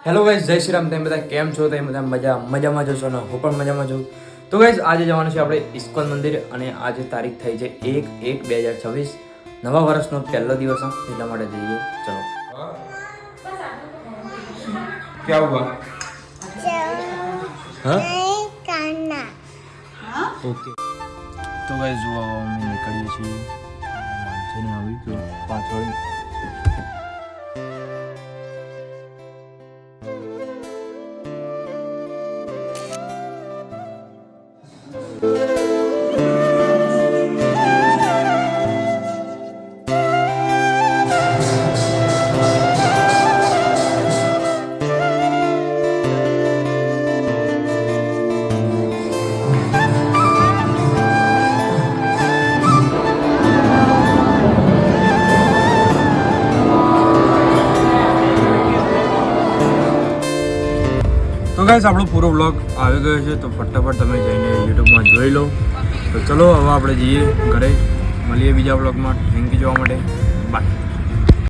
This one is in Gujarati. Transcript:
હેલો ગાઈઝ, જય શ્રી રામ. તમે બધા કેમ છો? તમે બધા મજામાં છો ને? હું પણ મજામાં છું. તો ગાઈઝ, આજે જવાનું છે આપણે ઇસ્કોન મંદિર અને આજે તારીખ થઈ છે 1/1/2026. નવા વર્ષનો પહેલો દિવસ એટલા માટે જઈએ. ચલો. क्या हुआ? हाँ? ओके. તો ગાઈઝ, જો અમે નીકળીએ છીએ. માનસી ને આવી ગયો પાછળ. તો ગાઈસ, આપણો પૂરો વ્લોગ આવી ગયો છે, તો ફટાફટ તમે જઈને યુટ્યુબમાં જોઈ લો. તો ચલો હવે આપણે જઈએ ઘરે. મળીએ બીજા વ્લોગમાં. થેન્ક યુ જોવા માટે. બાય.